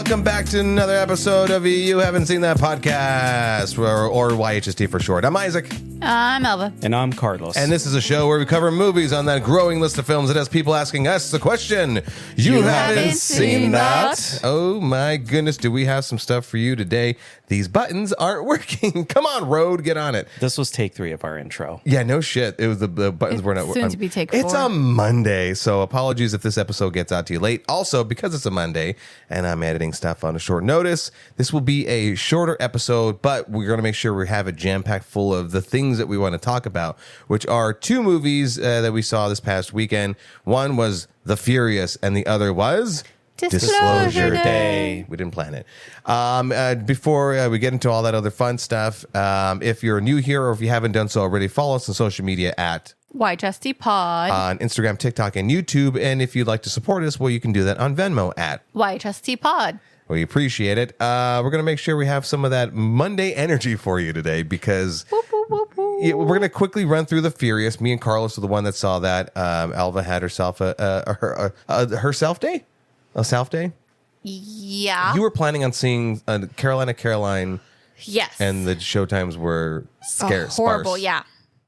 welcome back to another episode of You Haven't Seen That Podcast, or YHST for short. I'm Isaac. I'm Elva. And I'm Carlos. And this is a show where we cover movies on that growing list of films that has people asking us the question, you haven't seen that? Oh my goodness, do we have some stuff for you today? These buttons aren't working. Come on, Road, get on it. This was take 3 of our intro. Yeah, no shit. It was the buttons were not working. Soon to be take 4. It's a Monday, so apologies if this episode gets out to you late. Also, because it's a Monday and I'm editing stuff on a short notice, this will be a shorter episode, but we're going to make sure we have it jam-packed full of the things that we want to talk about, which are 2 movies that we saw this past weekend. One was The Furious, and the other was Disclosure Day. We didn't plan it. Before we get into all that other fun stuff, if you're new here or if you haven't done so already, follow us on social media at YHST Pod. on Instagram, TikTok, and YouTube. And if you'd like to support us, well, you can do that on Venmo at YHST Pod. We appreciate it. We're going to make sure we have some of that Monday energy for you today because Whoop, whoop, whoop, whoop. we're going to quickly run through The Furious. Me and Carlos are the one that saw that. Alva had herself her self day. A self day? Yeah. You were planning on seeing Caroline, Yes. and the showtimes were scarce. Horrible, sparse. yeah.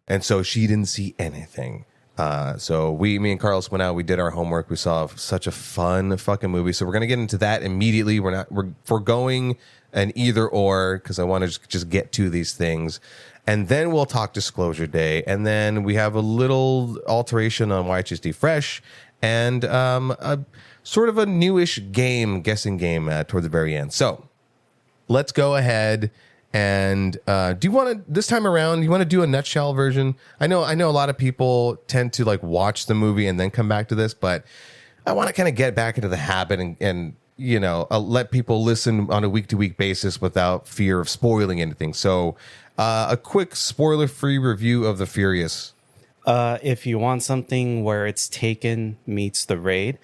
And so she didn't see anything. So me and Carlos went out. We did our homework. We saw such a fun fucking movie. So we're gonna get into that immediately. We're foregoing an either or because I want to just get to these things, and then we'll talk Disclosure Day, and then we have a little alteration on YHSD Fresh, and a sort of a newish guessing game toward the very end. So let's go ahead. And do you want to, this time around, you want to do a nutshell version? I know a lot of people tend to like watch the movie and then come back to this, but I want to kind of get back into the habit and you know, let people listen on a week-to-week basis without fear of spoiling anything. So a quick spoiler-free review of The Furious. If you want something where it's Taken meets The Raid,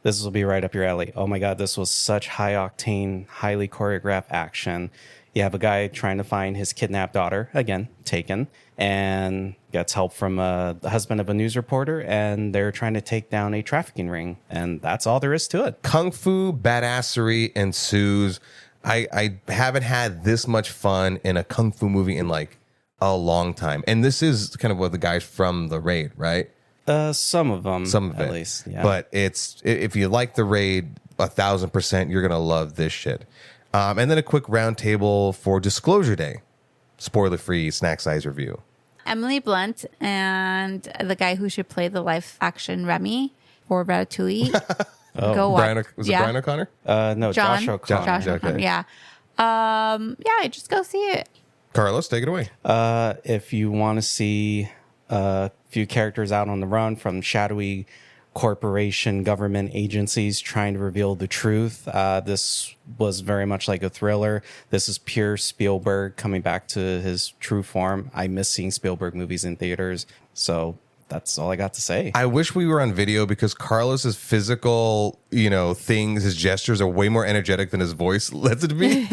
this will be right up your alley. Oh my God, this was such high-octane, highly choreographed action. You have a guy trying to find his kidnapped daughter, again, Taken, and gets help from the husband of a news reporter, and they're trying to take down a trafficking ring, and that's all there is to it. Kung fu badassery ensues. I haven't had this much fun in a kung fu movie in like a long time. And this is kind of what the guys from The Raid, right? Some of them, at least. Yeah. But if you like The Raid 1,000%, you're gonna love this shit. And then a quick roundtable for Disclosure Day, spoiler-free snack size review. Emily Blunt and the guy who should play the live action Remy or Ratatouille. Go watch. Brian O'Connor? No, John? Josh O'Connor. Josh O'Connor, okay. yeah. Just go see it. Carlos, take it away. If you want to see a few characters out on the run from shadowy corporation government agencies trying to reveal the truth, this was very much like a thriller. This is pure Spielberg coming back to his true form. I miss seeing Spielberg movies in theaters, so that's all I got to say. I wish we were on video because Carlos's physical, things, his gestures are way more energetic than his voice lets it be.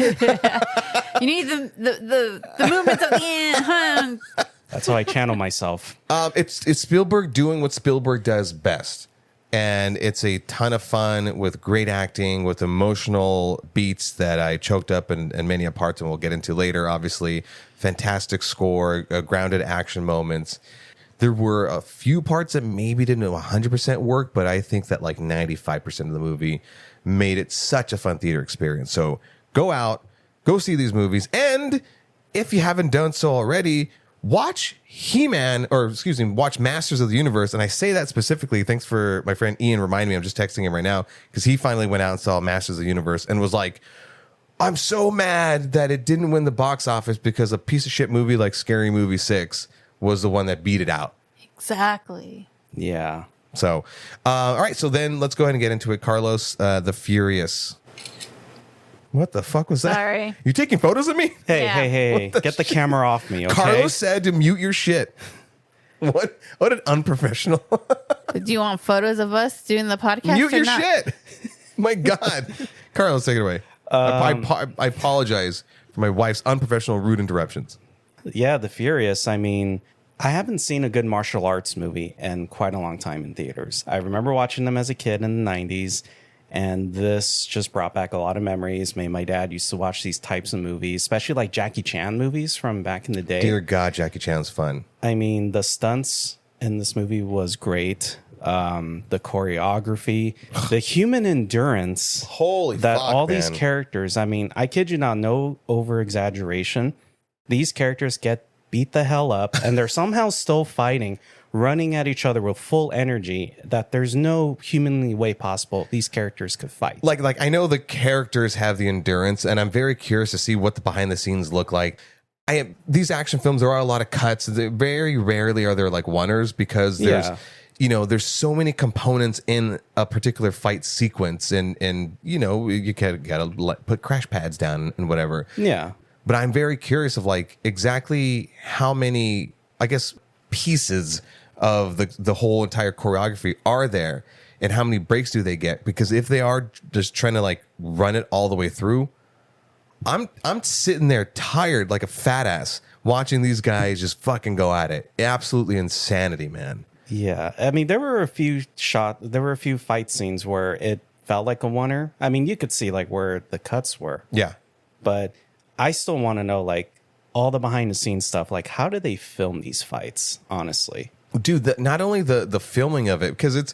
You need the movements of the end. Huh? That's how I channel myself. It's Spielberg doing what Spielberg does best. And it's a ton of fun with great acting, with emotional beats that I choked up in many parts, and we'll get into later, obviously. Fantastic score, grounded action moments. There were a few parts that maybe didn't 100% work, but I think that like 95% of the movie made it such a fun theater experience. So go out, go see these movies. And if you haven't done so already, watch watch Masters of the Universe. And I say that specifically, thanks for my friend Ian reminding me, I'm just texting him right now, because he finally went out and saw Masters of the Universe and was like, I'm so mad that it didn't win the box office because a piece of shit movie like Scary Movie 6 was the one that beat it out. Exactly. Yeah. So, all right, so then let's go ahead and get into it. Carlos, The Furious. What the fuck was that? Sorry. You taking photos of me? Hey, get the camera off me, okay? Carlos said to mute your shit. What an unprofessional. Do you want photos of us doing the podcast? Mute or your not? shit. My God. Carlos, take it away. I apologize for my wife's unprofessional, rude interruptions. Yeah, The Furious. I mean, I haven't seen a good martial arts movie in quite a long time in theaters. I remember watching them as a kid in the 90s, And this just brought back a lot of memories. My dad used to watch these types of movies, especially like Jackie Chan movies from back in the day. Dear God, Jackie Chan's fun. I mean, the stunts in this movie was great. The choreography, the human endurance. Holy that fuck, all man. these characters, I mean, I kid you not, no over exaggeration. These characters get beat the hell up and they're somehow still fighting, running at each other with full energy that there's no humanly way possible these characters could fight. Like I know the characters have the endurance, and I'm very curious to see what the behind the scenes look like. These action films, there are a lot of cuts. Very rarely are there like oneers because there's there's so many components in a particular fight sequence, and you gotta put crash pads down and whatever. Yeah. But I'm very curious of like exactly how many, I guess, pieces of the whole entire choreography are there, and how many breaks do they get? Because if they are just trying to like run it all the way through, I'm sitting there tired like a fat ass watching these guys just fucking go at it. Absolutely insanity, man. Yeah. I mean, there were a few fight scenes where it felt like a oneer. I mean, you could see like where the cuts were. Yeah. But I still want to know like all the behind the scenes stuff. Like, how do they film these fights, honestly? Dude, not only the filming of it, because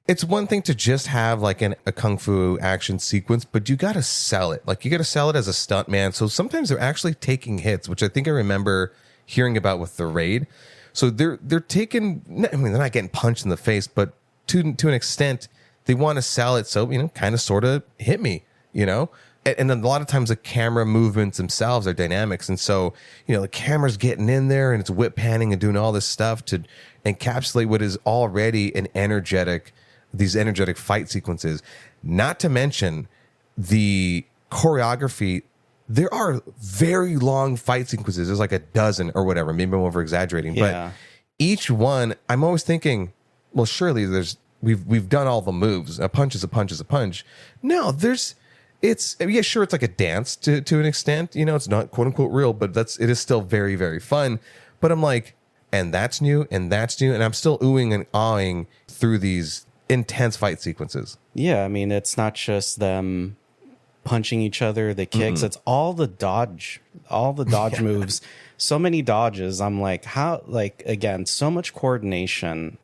it's one thing to just have like a kung fu action sequence, but you got to sell it. Like, you got to sell it as a stunt man. So sometimes they're actually taking hits, which I think I remember hearing about with The Raid. So they're taking, I mean, they're not getting punched in the face, but to an extent, they want to sell it. So, kind of sort of hit me, And then a lot of times the camera movements themselves are dynamics. And so, the camera's getting in there and it's whip panning and doing all this stuff to encapsulate what is already these energetic fight sequences. Not to mention the choreography. There are very long fight sequences. There's like a dozen or whatever. Maybe I'm over exaggerating, Yeah. but each one, I'm always thinking, well, surely we've done all the moves. A punch is a punch is a punch. No, it's like a dance to an extent. It's not quote unquote real, but it is still very, very fun. But I'm like, and that's new, and that's new, and I'm still oohing and awing through these intense fight sequences. Yeah, I mean, it's not just them punching each other, the kicks. It's all the dodge moves. So many dodges. I'm like, how? Like, again, so much coordination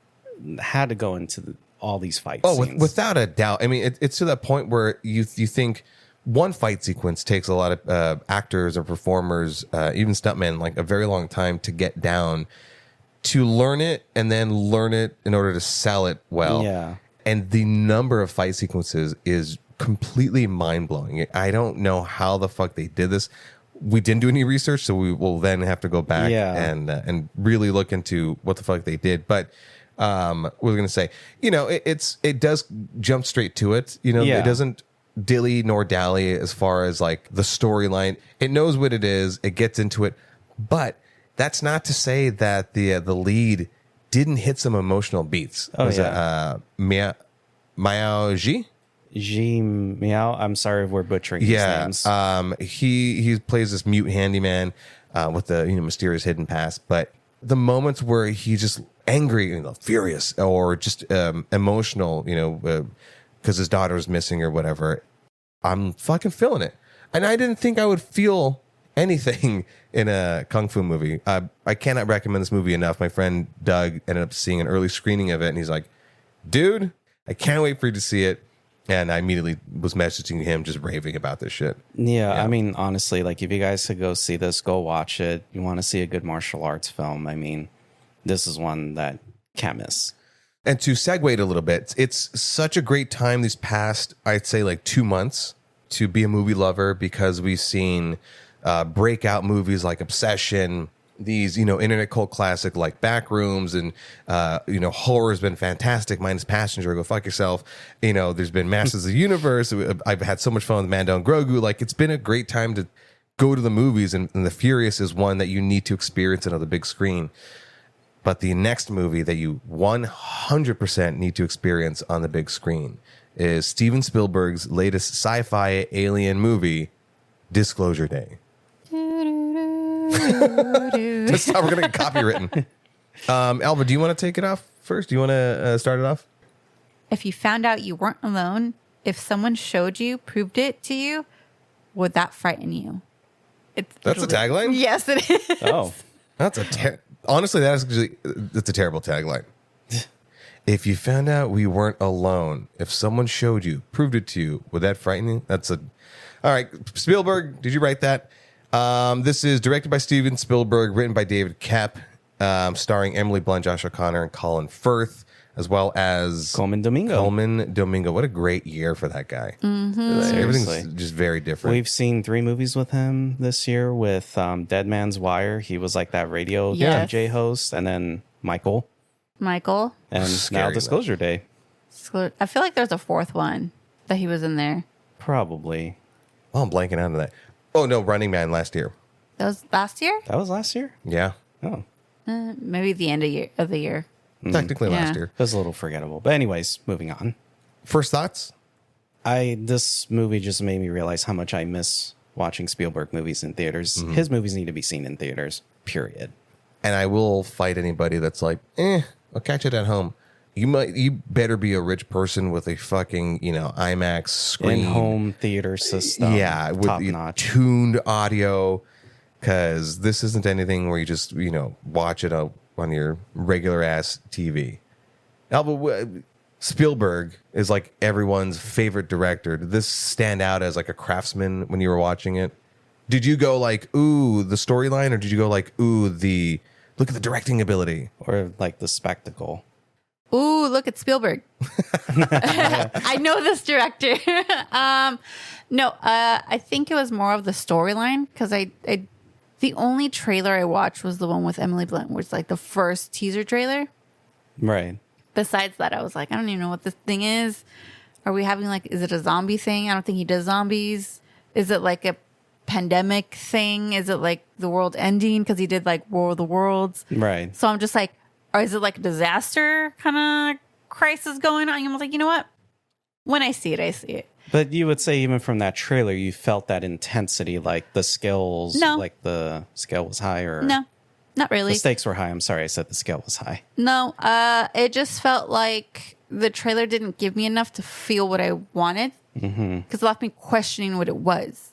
had to go into all these fight scenes. Without a doubt. I mean, it's to that point where you think one fight sequence takes a lot of actors or performers, even stuntmen, like a very long time to get down, to learn it and then learn it in order to sell it well. Yeah. And the number of fight sequences is completely mind-blowing. I don't know how the fuck they did this. We didn't do any research, so we will then have to go back and really look into what the fuck they did. But what was I going to say? It does jump straight to it. It doesn't dilly nor dally as far as like the storyline. It knows what it is. It gets into it. But that's not to say that the lead didn't hit some emotional beats. Miao Ji? Ji Miao. I'm sorry if we're butchering his names. He plays this mute handyman with the mysterious hidden past. But the moments where he's just angry, furious, or just emotional, because his daughter's missing or whatever, I'm fucking feeling it. And I didn't think I would feel anything in a kung fu movie. I cannot recommend this movie enough. My friend Doug ended up seeing an early screening of it, and he's like, dude, I can't wait for you to see it. And I immediately was messaging him just raving about this shit. Yeah, I mean, honestly, like, if you guys could go see this, go watch it. You want to see a good martial arts film, I mean, this is one that can't miss. And to segue it a little bit, it's such a great time these past, I'd say, like 2 months to be a movie lover, because we've seen breakout movies like Obsession, these, internet cult classic like Backrooms, and, horror has been fantastic, minus Passenger, go fuck yourself. There's been Masters of the Universe. I've had so much fun with Mando and Grogu. Like, it's been a great time to go to the movies, and The Furious is one that you need to experience on the big screen. But the next movie that you 100% need to experience on the big screen is Steven Spielberg's latest sci-fi alien movie, Disclosure Day. That's how we're going to get copywritten. Elva, do you want to take it off first? Do you want to start it off? If you found out you weren't alone, if someone showed you, proved it to you, would that frighten you? That's a tagline? Yes, it is. Oh, That's honestly, that's a terrible tagline. If you found out we weren't alone, if someone showed you, proved it to you, would that frighten you? All right. Spielberg, did you write that? This is directed by Steven Spielberg, written by David Koepp, starring Emily Blunt, Josh O'Connor, and Colin Firth, as well as Colman Domingo. What a great year for that guy. Seriously. Everything's just very different. We've seen 3 movies with him this year with Dead Man's Wire. He was like that radio Yes. DJ host. And then Michael. And Scary, now Disclosure Day. I feel like there's a 4th one that he was in there. Probably. Oh, I'm blanking out of that. Oh, no, Running Man last year. That was last year? That was last year? Yeah. Oh. Maybe the end of the year. Technically last Yeah. year. That was a little forgettable. But anyways, moving on. First thoughts? This movie just made me realize how much I miss watching Spielberg movies in theaters. His movies need to be seen in theaters, period. And I will fight anybody that's like, I'll catch it at home. You better be a rich person with a fucking, IMAX screen. In-home theater system. Yeah, with top the notch. tuned audio, because this isn't anything where you just, watch it on your regular ass TV. Spielberg is like everyone's favorite director. Did this stand out as like a craftsman when you were watching it? Did you go like, ooh, the storyline, or did you go like, ooh, look at the directing ability? Or like the spectacle. Ooh, look at Spielberg. I know this director. No, I think it was more of the storyline because the only trailer I watched was the one with Emily Blunt, which is like the first teaser trailer. Right. Besides that, I was like, I don't even know what this thing is. Are we having is it a zombie thing? I don't think he does zombies. Is it like a pandemic thing? Is it like the world ending? Because he did like War of the Worlds. Right. So I'm just like, or is it like a disaster kind of crisis going on? I'm like, you know what? When I see it, I see it. But you would say even from that trailer, you felt that intensity, like the skills, No. like the scale was high, or No, not really. the stakes were high. I'm sorry, I said the scale was high. No, it just felt like the trailer didn't give me enough to feel what I wanted because it left me questioning what it was.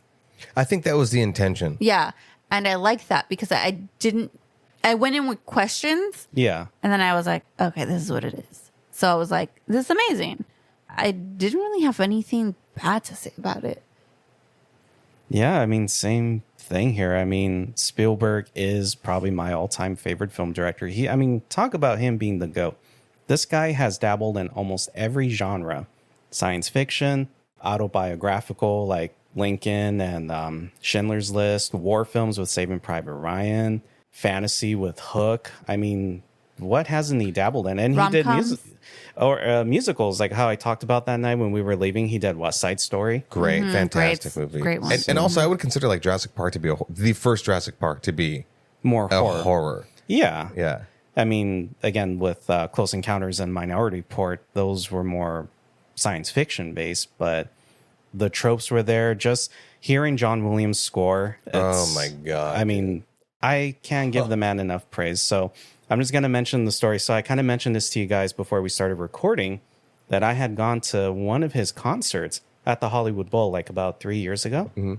I think that was the intention. Yeah, and I liked that because I went in with questions. Yeah. And then I was like, okay, this is what it is. So I was like, this is amazing. I didn't really have anything bad to say about it. Yeah, I mean, same thing here. I mean, Spielberg is probably my all-time favorite film director. Talk about him being the GOAT. This guy has dabbled in almost every genre. Science fiction, autobiographical, like Lincoln and Schindler's List, war films with Saving Private Ryan, fantasy with Hook. I mean, what hasn't he dabbled in? And he did musicals, like how I talked about that night when we were leaving. He did West Side Story. Great, fantastic movie. Great one. And also, I would consider like Jurassic Park to be the first Jurassic Park to be More a horror. horror. Yeah. Yeah. I mean, again, with Close Encounters and Minority Report, those were more science fiction based, but the tropes were there. Just hearing John Williams' score. Oh my God. I mean, I can't give the man enough praise. So I'm just going to mention the story. So I kind of mentioned this to you guys before we started recording, that I had gone to one of his concerts at the Hollywood Bowl like about 3 years ago. Mm-hmm.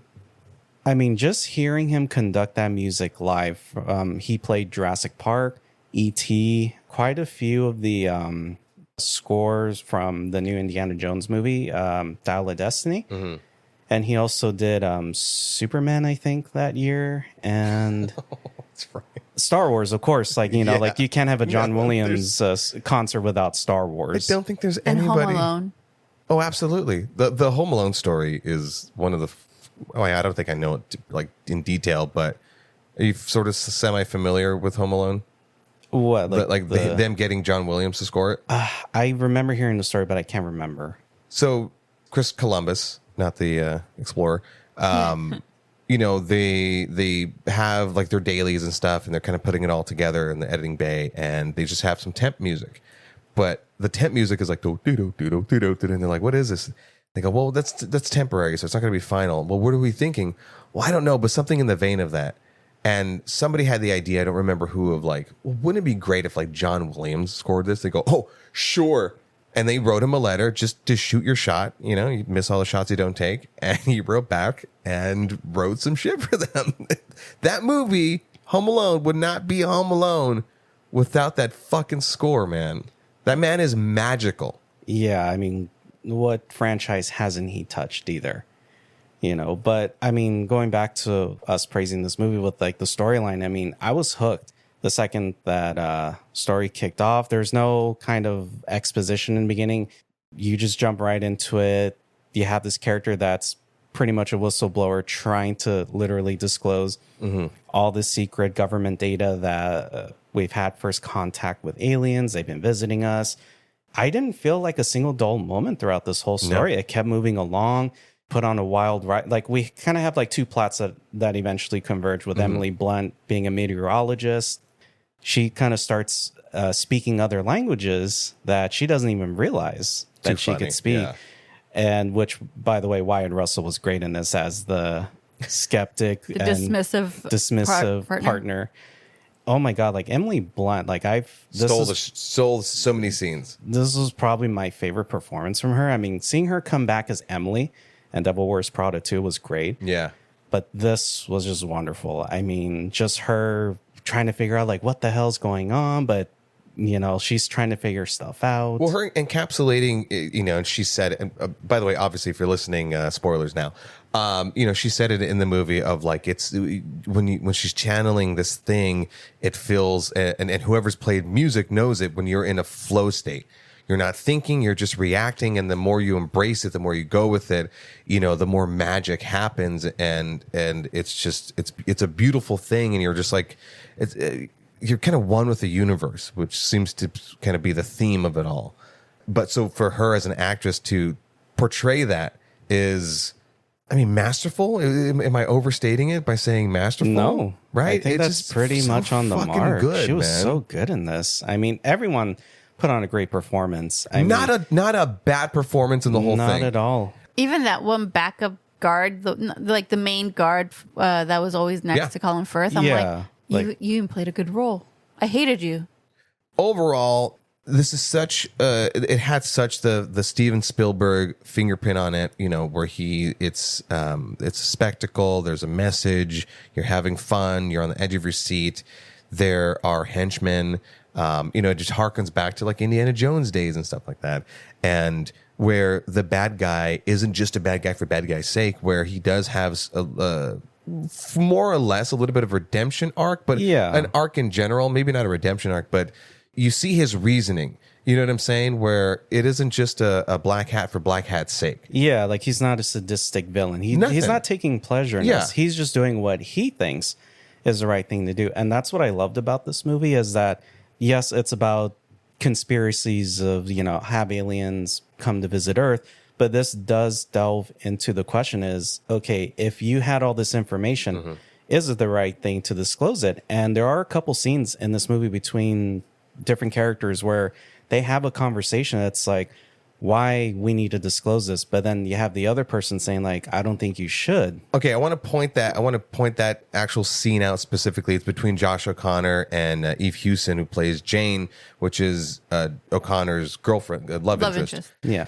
I mean, just hearing him conduct that music live. He played Jurassic Park, E.T., quite a few of the scores from the new Indiana Jones movie, Dial of Destiny. Mm-hmm. And he also did Superman, I think, that year. And That's right. Star Wars, of course. Like, like you can't have a John Williams concert without Star I Wars. don't think there's And anybody. Home Alone. Oh, absolutely. The Home Alone story is one of the. I don't think I know it like in detail, but are you sort of semi-familiar with Home Alone? What? Them getting John Williams to score it? I remember hearing the story, but I can't remember. So Chris Columbus, not the explorer, they have like their dailies and stuff, and they're kind of putting it all together in the editing bay, and they just have some temp music. But the temp music is like do do do do do do, and they're like, "What is this?" They go, "Well, that's temporary, so it's not going to be final." Well, what are we thinking? Well, I don't know, but something in the vein of that. And somebody had the idea, I don't remember who, of like, well, wouldn't it be great if like John Williams scored this? They go, "Oh, sure." And they wrote him a letter just to shoot your shot. You know, you miss all the shots you don't take. And he wrote back and wrote some shit for them. That movie, Home Alone, would not be Home Alone without that fucking score, man. That man is magical. Yeah, I mean, what franchise hasn't he touched either? You know, but I mean, going back to us praising this movie with like the storyline, I mean, I was hooked the second that story kicked off. There's no kind of exposition in the beginning. You just jump right into it. You have this character that's pretty much a whistleblower trying to literally disclose all the secret government data that we've had first contact with aliens. They've been visiting us. I didn't feel like a single dull moment throughout this whole story. No. It kept moving along, put on a wild ride. Like we kind of have like two plots that eventually converge with Emily Blunt being a meteorologist. She kind of starts speaking other languages that she doesn't even realize that she could speak. Yeah. And which, by the way, Wyatt Russell was great in this as the skeptic, the dismissive partner. Oh my God, like Emily Blunt, like stole so many scenes. This was probably my favorite performance from her. I mean, seeing her come back as Emily and Devil Wears Prada 2 was great. Yeah. But this was just wonderful. I mean, just her trying to figure out like what the hell's going on, but you know, she's trying to figure stuff out. Well, her encapsulating, you know, and she said, and by the way, obviously, if you're listening, spoilers now, you know, she said it in the movie of like, it's when she's channeling this thing, it feels, and whoever's played music knows it when you're in a flow state. You're not thinking, you're just reacting. And the more you embrace it, the more you go with it, you know, the more magic happens. And it's just, it's a beautiful thing. And you're just like, you're kind of one with the universe, which seems to kind of be the theme of it all. But so for her as an actress to portray that is, I mean, masterful. Am I overstating it by saying masterful? No, right? I think it's that's pretty much on the mark. Good, she was man. So good in this. I mean, everyone put on a great performance. Not a bad performance in the whole thing. Not at all. Even that one backup guard, like the main guard that was always next to Colin Firth. I'm like, you even played a good role. I hated you. Overall, this is such it had such the Steven Spielberg fingerprint on it, you know, where it's a spectacle, there's a message, you're having fun, you're on the edge of your seat, there are henchmen, you know, it just harkens back to like Indiana Jones days and stuff like that. And where the bad guy isn't just a bad guy for bad guy's sake, where he does have more or less a little bit of a redemption arc, but an arc in general, maybe not a redemption arc, but you see his reasoning. You know what I'm saying? Where it isn't just a black hat for black hat's sake. Yeah, like he's not a sadistic villain. He's not taking pleasure in this. He's just doing what he thinks is the right thing to do. And that's what I loved about this movie is that, yes, it's about conspiracies of, you know, have aliens come to visit Earth, but this does delve into the question is, okay, if you had all this information, is it the right thing to disclose it? And there are a couple scenes in this movie between different characters where they have a conversation that's like, why we need to disclose this, but then you have the other person saying like, I don't think you should. Okay, I want to point that actual scene out specifically. It's between Josh O'Connor and Eve Hewson, who plays Jane, which is O'Connor's girlfriend, love interest. Yeah.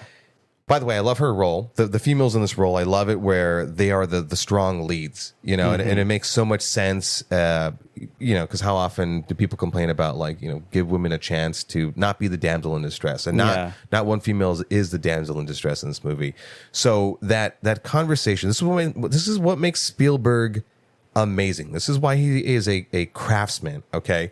By the way, I love her role. The females in this role, I love it where they are the strong leads, you know, and it makes so much sense, you know, because how often do people complain about like, you know, give women a chance to not be the damsel in distress, and not one female is the damsel in distress in this movie. So that conversation, this is what makes Spielberg amazing. This is why he is a craftsman. Okay,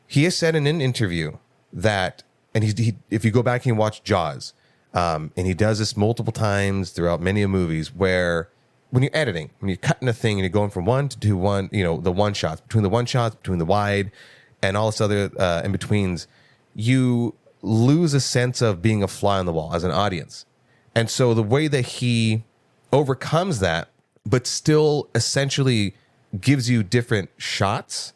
he has said in an interview that, and he if you go back and watch Jaws. And he does this multiple times throughout many movies where when you're editing, when you're cutting a thing and you're going from one to two, you know, the one shots, between the wide and all this other in-betweens, you lose a sense of being a fly on the wall as an audience. And so the way that he overcomes that, but still essentially gives you different shots,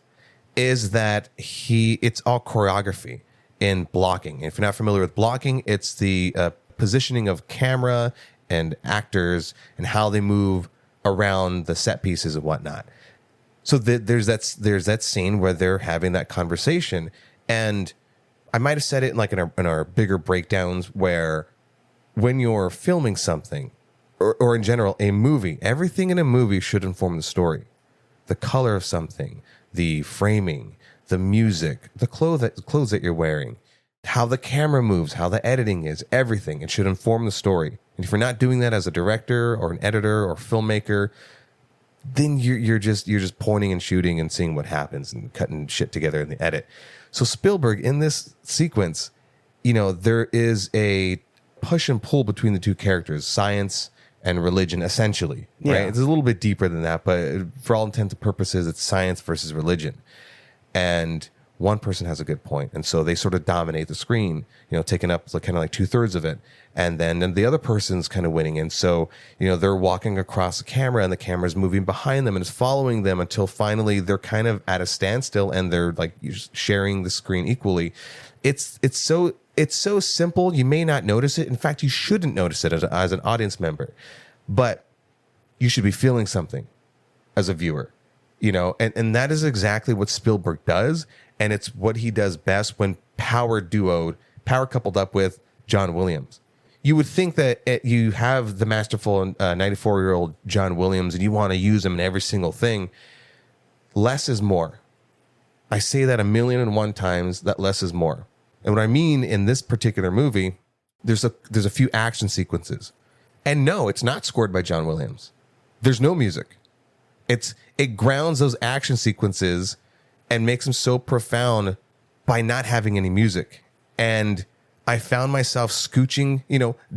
is that it's all choreography in blocking. If you're not familiar with blocking, it's the positioning of camera and actors and how they move around the set pieces and whatnot. So there's that scene where they're having that conversation, and I might have said it in like in our bigger breakdowns where when you're filming something or in general a movie, everything in a movie should inform the story. The color of something, the framing, the music, the clothes that you're wearing, how the camera moves, how the editing is, everything. It should inform the story. And if you're not doing that as a director or an editor or filmmaker, then you're just pointing and shooting and seeing what happens and cutting shit together in the edit. So Spielberg in this sequence, there is a push and pull between the two characters, science and religion, essentially. Right? Yeah. It's a little bit deeper than that, but for all intents and purposes, it's science versus religion. And one person has a good point, and so they sort of dominate the screen, taking up kind of like 2/3 of it, and then the other person's kind of winning. And so they're walking across the camera, and the camera's moving behind them and is following them until finally they're kind of at a standstill, and they're like sharing the screen equally. It's so simple, you may not notice it. In fact, you shouldn't notice it as an audience member, but you should be feeling something as a viewer, and that is exactly what Spielberg does. And it's what he does best when power coupled up with John Williams. You would think that you have the masterful 94-year-old John Williams and you want to use him in every single thing. Less is more. I say that 1,000,001 times, that less is more. And what I mean in this particular movie, there's a few action sequences. And no, it's not scored by John Williams. There's no music. It grounds those action sequences and makes them so profound by not having any music. And I found myself scooching,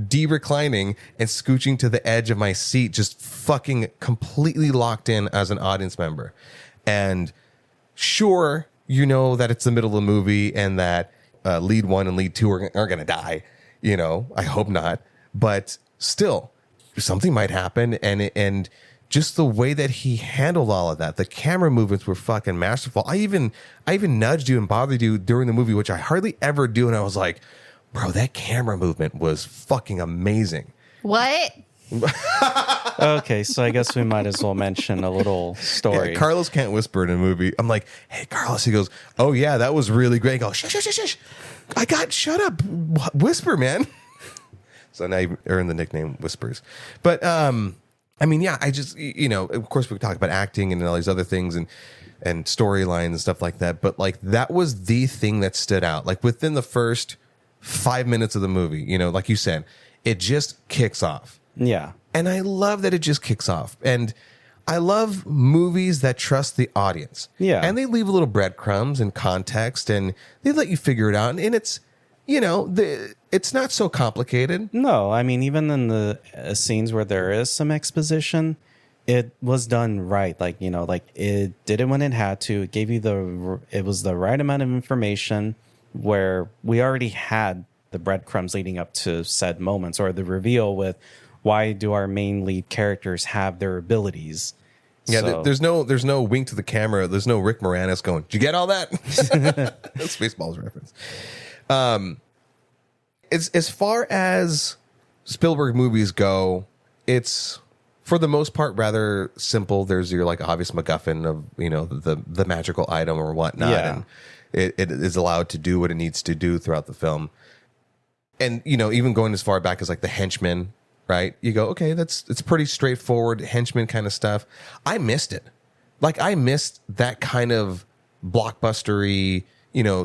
de-reclining and scooching to the edge of my seat, just fucking completely locked in as an audience member. And sure, that it's the middle of the movie and that lead one and lead two are going to die. I hope not. But still, something might happen. And just the way that he handled all of that, the camera movements were fucking masterful. I even nudged you and bothered you during the movie, which I hardly ever do. And I was like, bro, that camera movement was fucking amazing. What? Okay, so I guess we might as well mention a little story. Yeah, Carlos can't whisper in a movie. I'm like, hey, Carlos. He goes, oh, yeah, that was really great. I go, shh. Shut up. Whisper, man. So now you earned the nickname Whispers. But, yeah, I just, of course we talk about acting and all these other things and storylines and stuff like that. But like that was the thing that stood out. Like within the first 5 minutes of the movie, like you said, it just kicks off. Yeah. And I love that it just kicks off. And I love movies that trust the audience. Yeah. And they leave a little breadcrumbs and context and they let you figure it out. And it's, it's not so complicated. No, I mean, even in the scenes where there is some exposition, it was done right. Like, it did it when it had to. It gave you it was the right amount of information where we already had the breadcrumbs leading up to said moments or the reveal with why do our main lead characters have their abilities. Yeah, So- there's no wink to the camera. There's no Rick Moranis going, did you get all that? That's Spaceballs reference. As far as Spielberg movies go, it's for the most part rather simple. There's your like obvious MacGuffin of the magical item or whatnot, Yeah. and it is allowed to do what it needs to do throughout the film. And even going as far back as like the henchman, right? You go, okay, it's pretty straightforward henchman kind of stuff. I missed it. Like I missed that kind of blockbustery,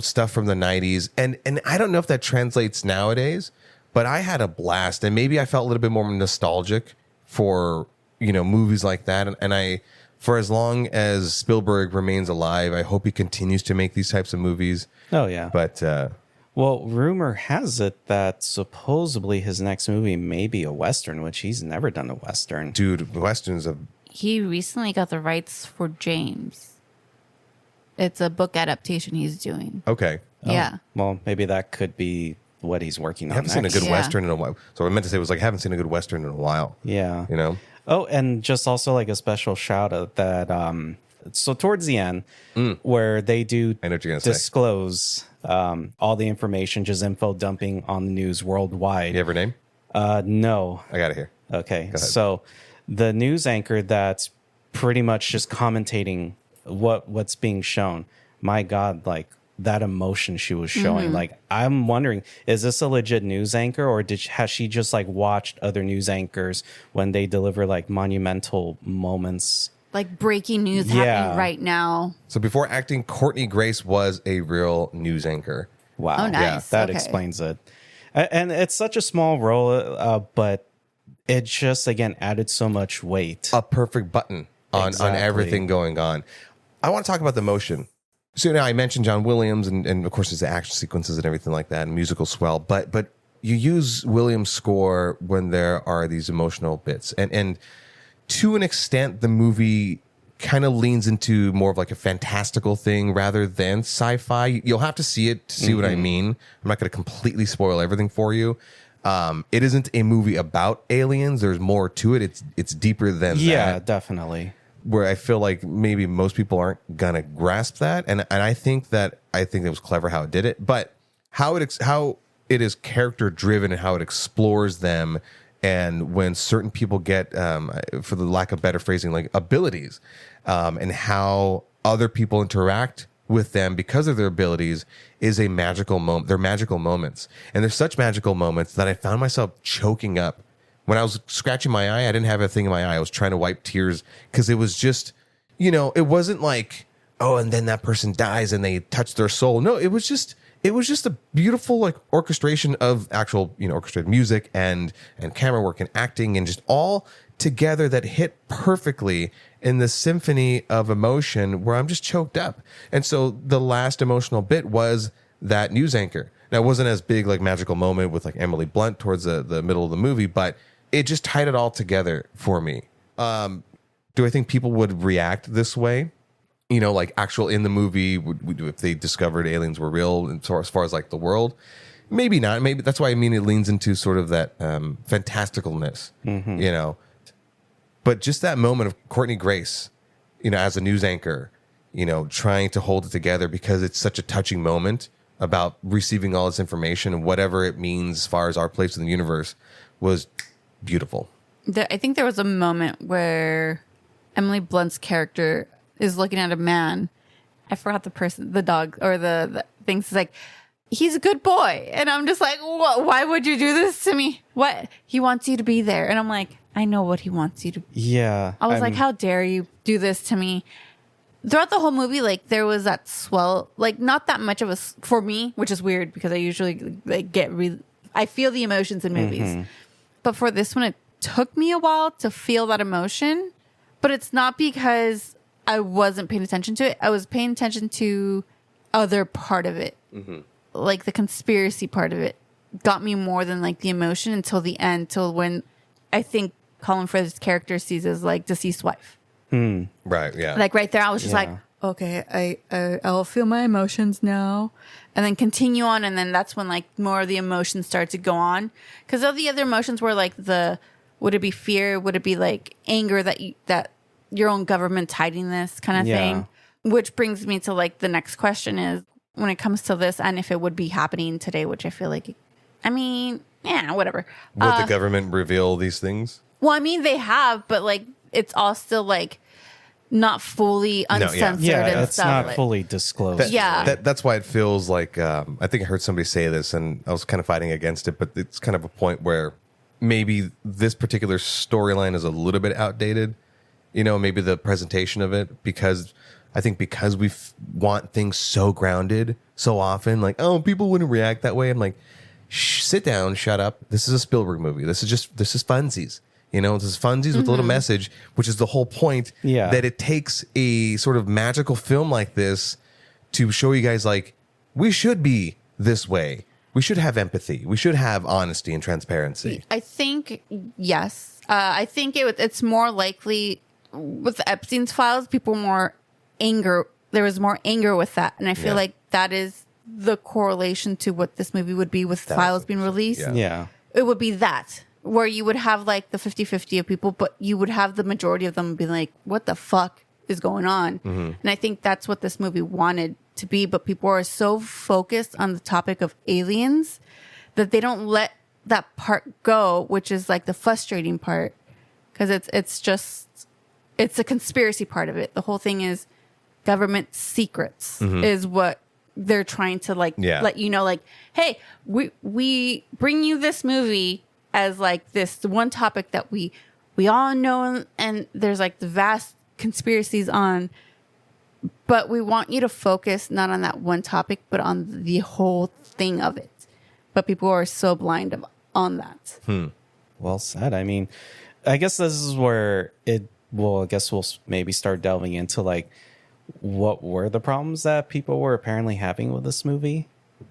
stuff from the 90s. And I don't know if that translates nowadays, but I had a blast. And maybe I felt a little bit more nostalgic for, movies like that. And for as long as Spielberg remains alive, I hope he continues to make these types of movies. Oh, yeah. But, Well, rumor has it that supposedly his next movie may be a Western, which he's never done a Western. dude, Westerns are... He recently got the rights for James. It's a book adaptation he's doing. Okay. Yeah. Well, maybe that could be what he's working I on haven't seen a next. good Yeah. Western in a while. So what I meant to say was like, I haven't seen a good Western in a while. Yeah. Oh, and just also like a special shout out that so towards the end where they do I know what you're gonna say. disclose all the information, just info dumping on the news worldwide. You have her name? No. I got it here. Okay. ahead. So the news anchor that's pretty much just commentating what's being shown. My God, like that emotion she was showing. Like, I'm wondering, is this a legit news anchor, or has she just like watched other news anchors when they deliver like monumental moments? Like breaking news happening right now. So before acting, Courtney Grace was a real news anchor. Wow. Oh, nice. That Okay. explains it. And it's such a small role, but it just, again, added so much weight. A perfect button on Exactly. everything going on. I want to talk about the motion. So now I mentioned John Williams and of course there's the action sequences and everything like that and musical swell, but you use Williams' score when there are these emotional bits. And to an extent, the movie kind of leans into more of like a fantastical thing rather than sci-fi. You'll have to see it to see what I mean. I'm not going to completely spoil everything for you. It isn't a movie about aliens. There's more to it. It's deeper than that. Definitely. Where I feel like maybe most people aren't gonna grasp that, and I think it was clever how it did it, but how it is character driven and how it explores them, and when certain people get, for the lack of better phrasing, like abilities, and how other people interact with them because of their abilities is a magical moment. They're magical moments, and they're such magical moments that I found myself choking up. When I was scratching my eye, I didn't have a thing in my eye. I was trying to wipe tears because it was just, it wasn't like, oh, and then that person dies and they touch their soul. No, it was just a beautiful like orchestration of actual, orchestrated music and camera work and acting and just all together that hit perfectly in the symphony of emotion where I'm just choked up. And so the last emotional bit was that news anchor. Now, it wasn't as big like magical moment with like Emily Blunt towards the middle of the movie, but it just tied it all together for me. Do I think people would react this way? Like actual in the movie, if they discovered aliens were real, and so as far as like the world, maybe not. Maybe that's why it leans into sort of that fantasticalness, But just that moment of Courtney Grace, as a news anchor, trying to hold it together because it's such a touching moment about receiving all this information and whatever it means as far as our place in the universe was beautiful. I think there was a moment where Emily Blunt's character is looking at a man. I forgot the dog or the things. It's like, he's a good boy. And I'm just like, what? Why would you do this to me? What? He wants you to be there. And I'm like, I know what he wants you to be. Yeah. I was like, how dare you do this to me? Throughout the whole movie, like there was that swell, like not that much of a, for me, which is weird because I usually like I feel the emotions in movies. But for this one, it took me a while to feel that emotion, but it's not because I wasn't paying attention to it. I was paying attention to other part of it. Like the conspiracy part of it got me more than like the emotion until the end, till when I think Colin Firth's character sees his like deceased wife. Right. Yeah. Like right there, I was just like, okay, I'll feel my emotions now, and then continue on, and then that's when like more of the emotions start to go on, because all the other emotions were like would it be fear, would it be like anger that your own government's hiding this kind of thing, which brings me to like the next question is when it comes to this and if it would be happening today, which I feel like, whatever. Would the government reveal these things? Well, I mean they have, but like it's all still like not fully uncensored and it's stuff. not like, fully disclosed. That's why it feels like I think I heard somebody say this and I was kind of fighting against it, but it's kind of a point where maybe this particular storyline is a little bit outdated, maybe the presentation of it, because we want things so grounded so often, like, oh, people wouldn't react that way. I'm like, sit down, shut up. This is a Spielberg movie. This is funsies. This is funsies with a little message, which is the whole point. Yeah. That it takes a sort of magical film like this to show you guys, like, we should be this way. We should have empathy. We should have honesty and transparency. I think, yes. I think it's more likely with Epstein's files, people more anger. There was more anger with that. And I feel like that is the correlation to what this movie would be with files being released. Yeah. It would be that, where you would have like the 50-50 of people, but you would have the majority of them being like, what the fuck is going on? And I think that's what this movie wanted to be, but people are so focused on the topic of aliens that they don't let that part go, which is like the frustrating part, because it's a conspiracy part of it. The whole thing is government secrets is what they're trying to like Yeah. let you know, like, hey, we bring you this movie as like this one topic that we all know, and there's like the vast conspiracies on, but we want you to focus not on that one topic, but on the whole thing of it. But people are so blind on that. Well said. I mean, I guess this is where I guess we'll maybe start delving into like what were the problems that people were apparently having with this movie.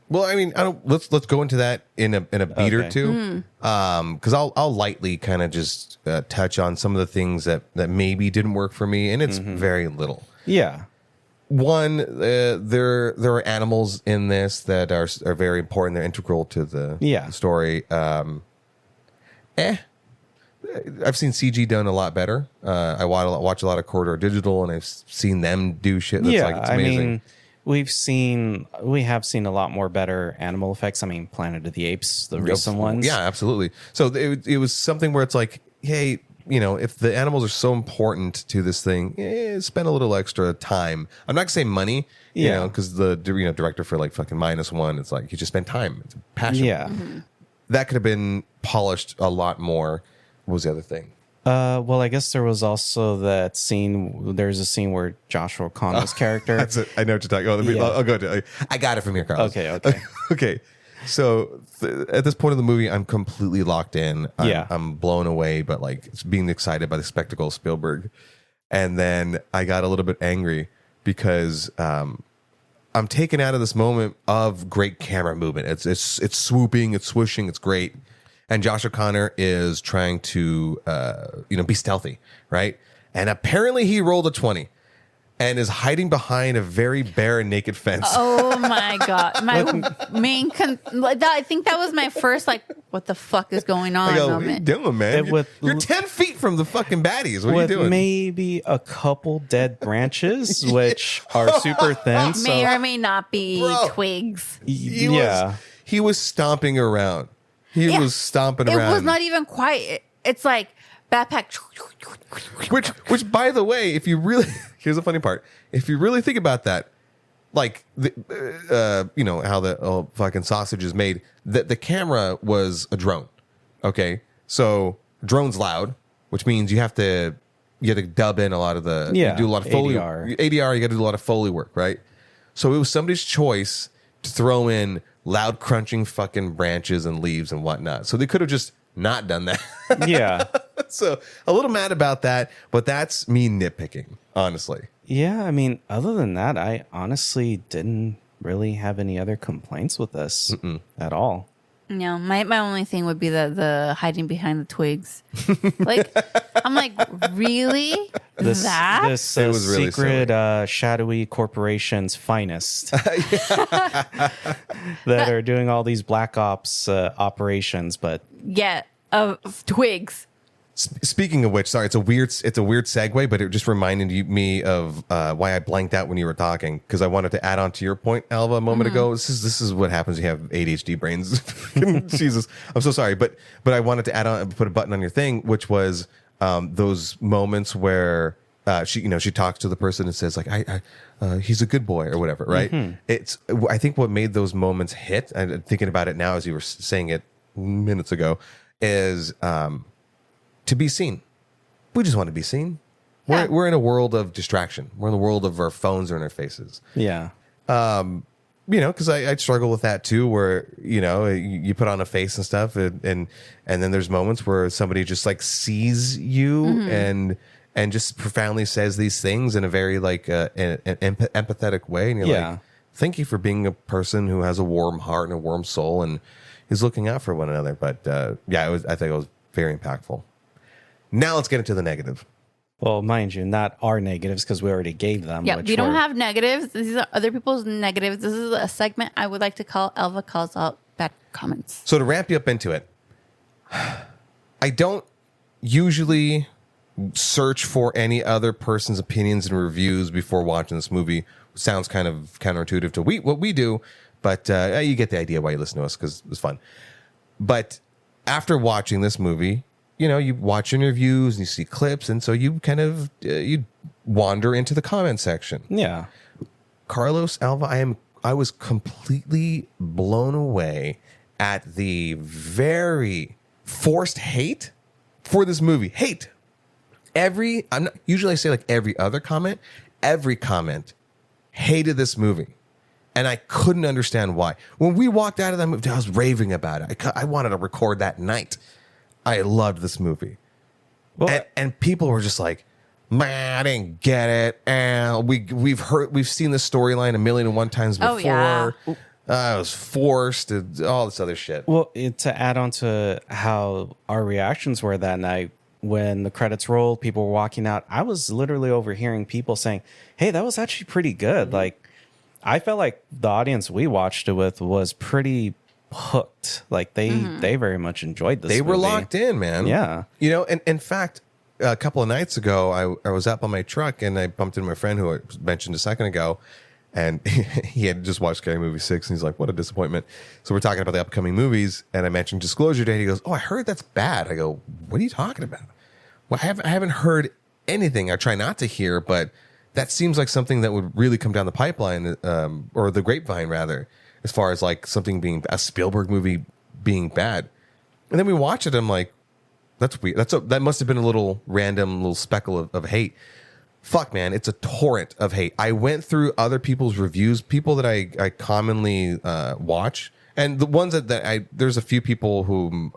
Well, I mean, let's go into that in a beat or two, because I'll lightly kind of just touch on some of the things that maybe didn't work for me, and it's very little. Yeah. One, there are animals in this that are very important. They're integral to the story. I've seen CG done a lot better. I watch a lot of Corridor Digital, and I've seen them do shit that's like it's amazing. I mean, we have seen a lot more better animal effects. I mean, Planet of the Apes, the recent ones. Yeah, absolutely. So it was something where it's like, hey, if the animals are so important to this thing, spend a little extra time. I'm not gonna say money, because the director for like fucking -1, it's like you just spend time. It's passion. Yeah. That could have been polished a lot more. What was the other thing? Well, I guess there was also that scene. There's a scene where Joshua O'Connell's character. That's it. I know what you're talking about. I'll go to. I got it from here, Carlos. Okay. Okay. So at this point of the movie, I'm completely locked in. I'm blown away, but like being excited by the spectacle of Spielberg. And then I got a little bit angry because I'm taken out of this moment of great camera movement. It's swooping, it's swooshing, it's great. And Josh O'Connor is trying to be stealthy, right? And apparently he rolled a 20 and is hiding behind a very bare and naked fence. Oh my God. My main I think that was my first like, what the fuck is going on What are you moment. doing, man? With- You're 10 feet from the fucking baddies. What are you With doing? maybe a couple dead branches, which are super thin. May or may not be Bro. Twigs. He was stomping around. He was stomping around. It was not even quiet. It's like backpack. Which, by the way, if you really, here's the funny part. If you really think about that, like, how the fucking sausage is made, the camera was a drone. Okay. So drone's loud, which means you have to dub in a lot of you do a lot of Foley. ADR, you got to do a lot of Foley work, right? So it was somebody's choice to throw in loud crunching fucking branches and leaves and whatnot. So they could have just not done that. Yeah. So a little mad about that, but that's me nitpicking, honestly. Yeah. I mean, other than that, I honestly didn't really have any other complaints with this at all. No, my only thing would be the hiding behind the twigs. Like, I'm like, really? This It was really secret shadowy corporation's finest that are doing all these black ops operations, but Yeah, of twigs. Speaking of which, sorry, it's a weird segue, but it just reminded me of why I blanked out when you were talking, because I wanted to add on to your point, Alva, a moment ago. This is what happens when you have ADHD brains. Jesus, I'm so sorry, but I wanted to add on, put a button on your thing, which was those moments where she talks to the person and says like, he's a good boy or whatever, right? It's, I think what made those moments hit, and thinking about it now as you were saying it minutes ago, is to be seen. We just want to be seen. Yeah. We're in a world of distraction. We're in the world of our phones are in our faces. yeah. Because I struggle with that too, where you put on a face and stuff, and then there's moments where somebody just like sees you and just profoundly says these things in a very like an empathetic way, and you're like, thank you for being a person who has a warm heart and a warm soul and is looking out for one another. But I think it was very impactful. Now let's get into the negative. Well, mind you, not our negatives, because we already gave them. Yeah, we don't have negatives. These are other people's negatives. This is a segment I would like to call Elva Calls Out Bad Comments. So to wrap you up into it, I don't usually search for any other person's opinions and reviews before watching this movie. Sounds kind of counterintuitive to what we do, but you get the idea why you listen to us, because it's fun. But after watching this movie, you watch interviews and you see clips, and so you kind of you wander into the comment section. Yeah. Carlos, Alva, I am I was completely blown away at the very forced hate for this movie. Hate. Usually I say like every other comment. Every comment hated this movie. And I couldn't understand why. When we walked out of that movie, I was raving about it. I wanted to record that night. I loved this movie. Well, and people were just like, man, I didn't get it. And we've seen the storyline 1,000,001 times before. Oh, yeah. It was forced, all this other shit. Well, to add on to how our reactions were that night, when the credits rolled, people were walking out. I was literally overhearing people saying, hey, that was actually pretty good. Mm-hmm. Like, I felt like the audience we watched it with was pretty hooked. Like, they very much enjoyed this They were movie. locked in, man. Yeah. You know, and in fact, a couple of nights ago, I was up on my truck and I bumped into my friend who I mentioned a second ago. And he had just watched Scary Movie 6 and he's like, what a disappointment. So we're talking about the upcoming movies and I mentioned Disclosure Day. He goes, oh, I heard that's bad. I go, what are you talking about? Well, I haven't heard anything. I try not to hear, but that seems like something that would really come down the pipeline, or the grapevine rather, as far as like something being a Spielberg movie being bad. And then we watch it and I'm like, that's weird. That must have been a little random little speckle of hate. Fuck, man, it's a torrent of hate. I went through other people's reviews, people that I commonly watch, and the ones that there's a few people who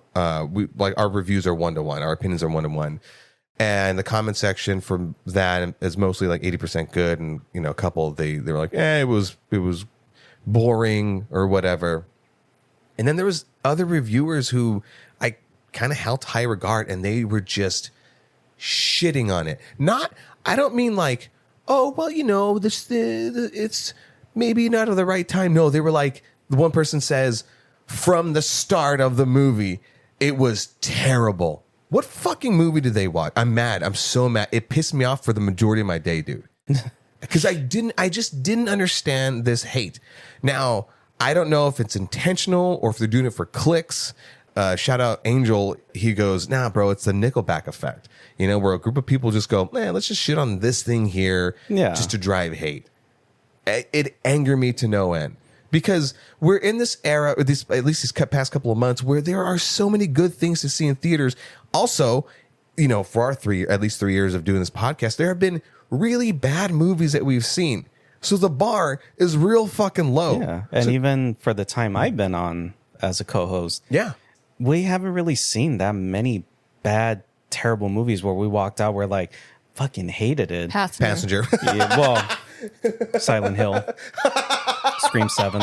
we like our reviews are 1-to-1, our opinions are 1-to-1, and the comment section from that is mostly like 80% good, and you know a couple they were like, it was boring or whatever, and then there was other reviewers who I kind of held high regard, and they were just shitting on it. I don't mean like, oh, well, you know, it's maybe not at the right time. No, they were like, the one person says, from the start of the movie, it was terrible. What fucking movie did they watch? I'm mad. I'm so mad. It pissed me off for the majority of my day, dude. Because I just didn't understand this hate. Now, I don't know if it's intentional or if they're doing it for clicks. Shout out Angel. He goes, nah, bro, it's the Nickelback effect. You know, where a group of people just go, man, let's just shit on this thing here just to drive hate. It angered me to no end. Because we're in this era, at least these past couple of months, where there are so many good things to see in theaters. Also, you know, for our at least 3 years of doing this podcast, there have been really bad movies that we've seen. So the bar is real fucking low. Yeah. And even for the time I've been on as a co-host, we haven't really seen that many bad, terrible movies where we walked out, we're like, fucking hated it. Passenger. Yeah, well, Silent Hill. Scream 7.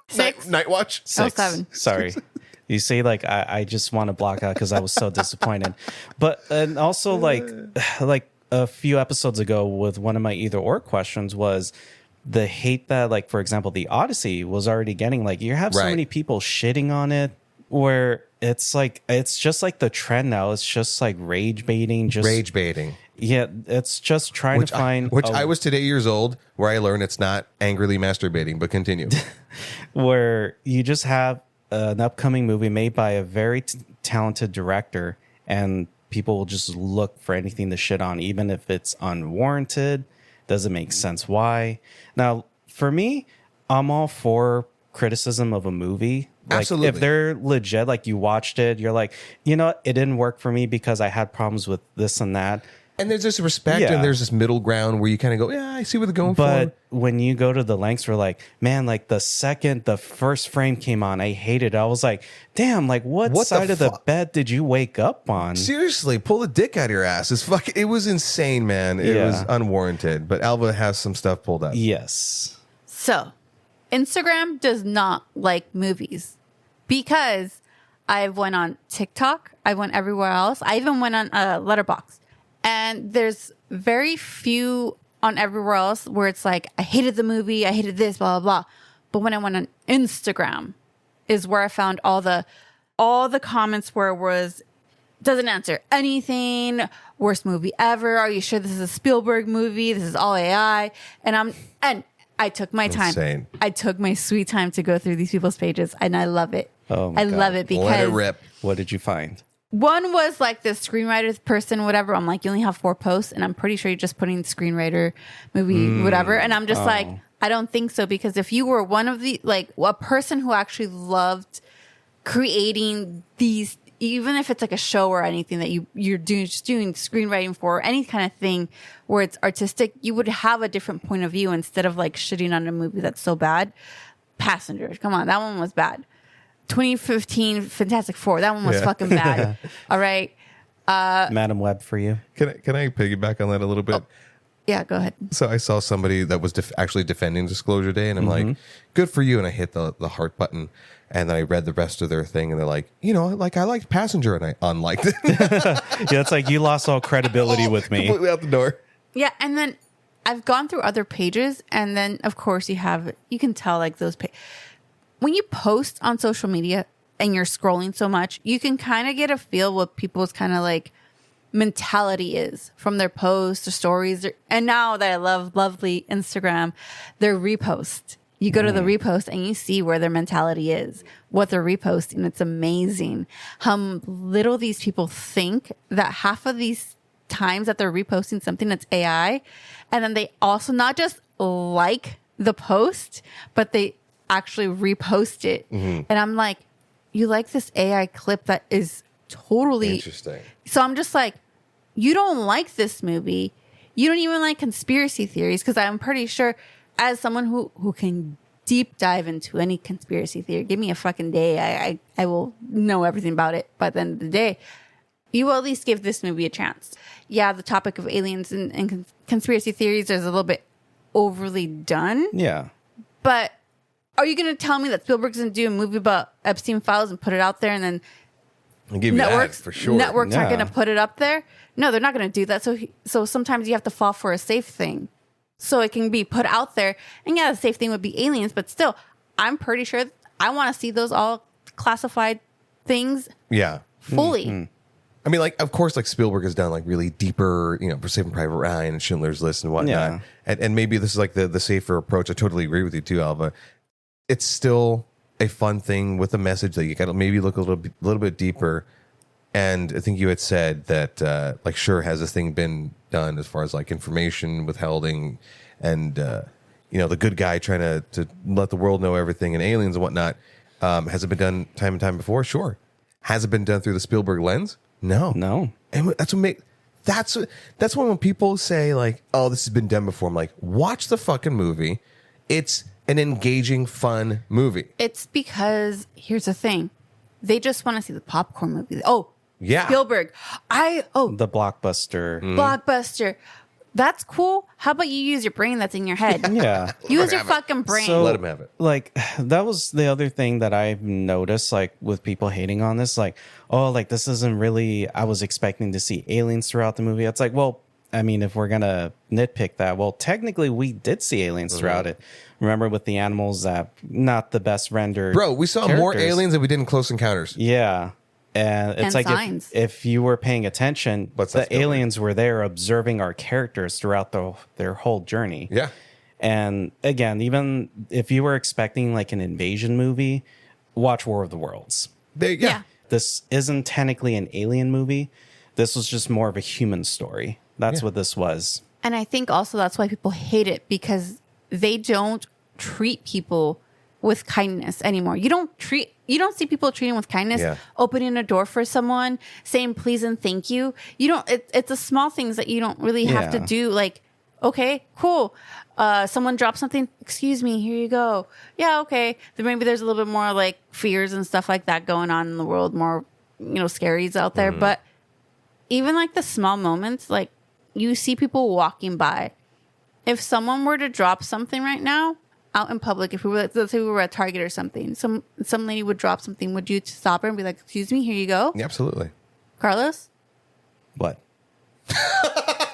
6. Night Watch. 6. 7. Sorry. You see, like, I just want to block out because I was so disappointed. But, and also, like a few episodes ago with one of my either or questions was the hate that, like, for example, the Odyssey was already getting. Like, you have so many people shitting on it where it's like, it's just like the trend now. It's just like rage baiting. Yeah, it's just trying to find... I was today years old, where I learned it's not angrily masturbating, but continue. Where you just have an upcoming movie made by a very talented director, and people will just look for anything to shit on, even if it's unwarranted, doesn't make sense why. Now, for me, I'm all for criticism of a movie. Like, absolutely. If they're legit, like you watched it, you're like, you know, it didn't work for me because I had problems with this and that. And there's this respect and there's this middle ground where you kind of go, yeah, I see what they're going for. But when you go to the lengths where like, man, like the first frame came on, I hated it. I was like, damn, like what side of the bed did you wake up on? Seriously, pull the dick out of your ass. It was insane, man. It was unwarranted. But Alva has some stuff pulled up. Yes. So, Instagram does not like movies because I went on TikTok. I went everywhere else. I even went on Letterboxd. And there's very few on everywhere else where it's like, I hated the movie, I hated this, blah, blah, blah. But when I went on Instagram is where I found all the comments where it was, doesn't answer anything, worst movie ever. Are you sure this is a Spielberg movie? This is all AI. And I took my time. Insane. I took my sweet time to go through these people's pages, and I love it. Oh my God. love it because let it rip. What did you find? One was like the screenwriter person, whatever. I'm like, you only have 4 posts, and I'm pretty sure you're just putting screenwriter, movie, whatever. And I'm just like, I don't think so, because if you were one of the, like, a person who actually loved creating these, even if it's like a show or anything that you're doing, just doing screenwriting for, any kind of thing where it's artistic, you would have a different point of view instead of like shitting on a movie that's so bad. Passengers, come on, that one was bad. 2015 Fantastic Four, that one was fucking bad. All right. Madam Web for you. Can I piggyback on that a little bit? Yeah, go ahead. So I saw somebody that was actually defending Disclosure Day, and I'm like, good for you. And I hit the heart button, and then I read the rest of their thing, and they're like, like I liked Passenger, and I unliked it. Yeah, it's like you lost all credibility with me. Completely out the door. Yeah, and then I've gone through other pages, and then of course you can tell like those when you post on social media and you're scrolling so much, you can kind of get a feel what people's kind of like mentality is from their posts or stories. And now that I love lovely Instagram, their repost. You go to the repost and you see where their mentality is, what they're reposting. It's amazing how little these people think that half of these times that they're reposting something that's AI, and then they also not just like the post, but they actually repost it. And I'm like, you like this AI clip that is totally interesting. So I'm just like, you don't like this movie. You don't even like conspiracy theories, because I'm pretty sure, as someone who can deep dive into any conspiracy theory, give me a fucking day, I will know everything about it by the end of the day. You will at least give this movie a chance. Yeah, the topic of aliens and conspiracy theories is a little bit overly done. Yeah. But are you going to tell me that Spielberg's going to do a movie about Epstein files and put it out there, and then I'll give you that for sure. networks aren't Yeah. going to put it up there? No, they're not going to do that. So sometimes you have to fall for a safe thing, so it can be put out there. And yeah, the safe thing would be aliens, but still, I'm pretty sure I want to see those all classified things Yeah. fully. I mean, like, of course, like Spielberg has done like really deeper, for Saving Private Ryan and Schindler's List and whatnot. Yeah. And maybe this is like the safer approach. I totally agree with you too, Alva. It's still a fun thing with a message that you got to maybe look a little bit deeper. And I think you had said that, like, sure, has this thing been done as far as like information withholding and, the good guy trying to let the world know everything and aliens and whatnot. Has it been done time and time before? Sure. Has it been done through the Spielberg lens? No. And that's when people say like, oh, this has been done before. I'm like, watch the fucking movie. It's an engaging, fun movie. It's because here's the thing. They just want to see the popcorn movie. Oh, Yeah. Spielberg. The blockbuster. Blockbuster. That's cool. How about you use your brain that's in your head? Yeah. Use your fucking brain. So, Let him have it. Like, that was the other thing that I've noticed, like, with people hating on this. Like, oh, like, this isn't really, I was expecting to see aliens throughout the movie. It's like, well, I mean, if we're going to nitpick that, well, technically, we did see aliens throughout it. Remember with the animals that, not the best rendered. Bro, we saw more characters. aliens than we did in Close Encounters. Yeah. And it's And like signs. if you were paying attention, What's that the Spielberg? aliens were there observing our characters throughout their whole journey. Yeah. And again, even if you were expecting like an invasion movie, watch War of the Worlds. Yeah. This isn't technically an alien movie. This was just more of a human story. That's Yeah. what this was. And I think also that's why people hate it, because they don't treat people with kindness anymore. You don't see people treating with kindness, Yeah. opening a door for someone, saying please and thank you. You don't, it's the small things that you don't really have to Yeah. do. Like, okay, cool. Someone drops something. Excuse me. Here you go. Yeah. Okay. Then maybe there's a little bit more like fears and stuff like that going on in the world, more, scaries out there. But even like the small moments, like you see people walking by. If someone were to drop something right now out in public, if we were, let's say we were at Target or something, some lady would drop something, would you stop her and be like, excuse me, here you go? Yeah, absolutely. Carlos? What?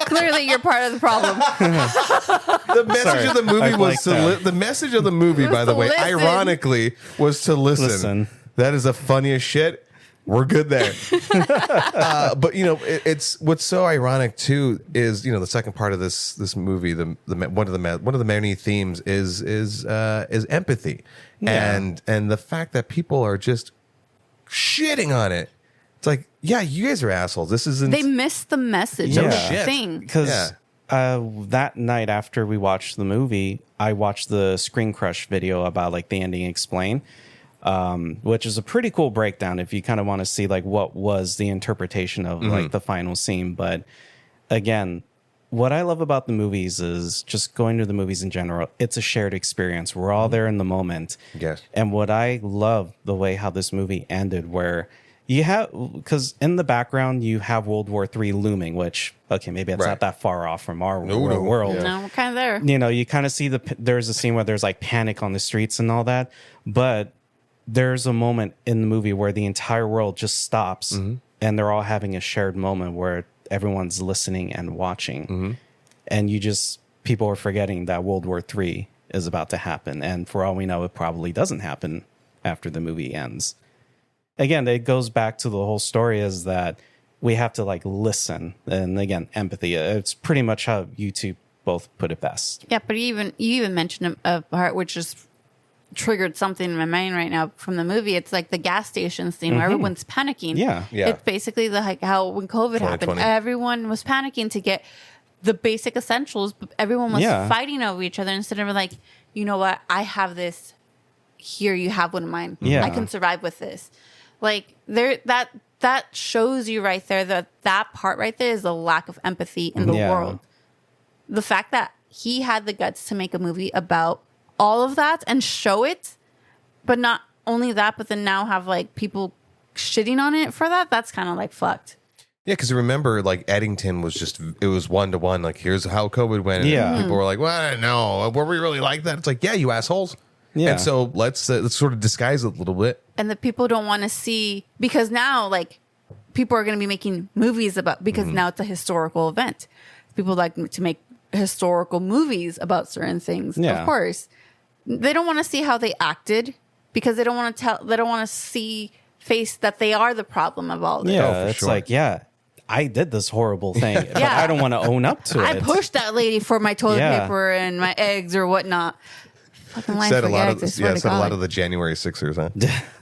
Clearly you're part of the problem. The message of the movie I was like to that. the message of the movie, Was by the to way, listen. ironically, was to listen. Listen. That is the funniest shit. We're good there. But it's what's so ironic too is the second part of this movie, one of the many themes is empathy, Yeah. and the fact that people are just shitting on it. It's like, yeah, you guys are assholes. This isn't. They missed the message of Yeah. the Shit. thing. Because Yeah. that night after we watched the movie, I watched the Screen Crush video about like the ending explained, which is a pretty cool breakdown if you kind of want to see like what was the interpretation of like the final scene. But again, what I love about the movies is just going to the movies in general. It's a shared experience. We're all there in the moment. Yes. And what I love the way how this movie ended, where you have, because in the background you have World War III looming, which, okay, maybe it's not that far off from our world. Yeah. No, we're kind of there. You know, you kind of see there's a scene where there's like panic on the streets and all that, but there's a moment in the movie where the entire world just stops and they're all having a shared moment where everyone's listening and watching. And people are forgetting that World War III is about to happen. And for all we know, it probably doesn't happen after the movie ends. Again, it goes back to the whole story is that we have to like listen. And again, empathy. It's pretty much how you two both put it best. Yeah, but you even mentioned a part which just triggered something in my mind right now from the movie. It's like the gas station scene where everyone's panicking. Yeah. It's basically like how when COVID happened, 2020. everyone was panicking to get the basic essentials, but everyone was fighting over each other instead of like, you know what, I have this here, you have one of mine. Yeah. I can survive with this. Like that shows you right there that part right there is the lack of empathy in the world. The fact that he had the guts to make a movie about all of that and show it, but not only that, but then now have like people shitting on it for that. That's kind of like fucked. Yeah, because remember, like Eddington was it was 1-to-1. Like, here's how COVID went. And Yeah. people were like, well, no, were we really like that? It's like, yeah, you assholes. Yeah. And so let's sort of disguise it a little bit. And the people don't want to see, because now like people are going to be making movies about, because now it's a historical event. People like to make historical movies about certain things. Yeah. Of course, they don't want to see how they acted because they don't want to see face that they are the problem of all this. Yeah, for it's sure. like, I did this horrible thing, but I don't want to own up to it. I pushed that lady for my toilet Yeah. paper and my eggs or whatnot. Fucking line Said for a lot eggs, I of swear to said a lot God. of the January Sixers, huh?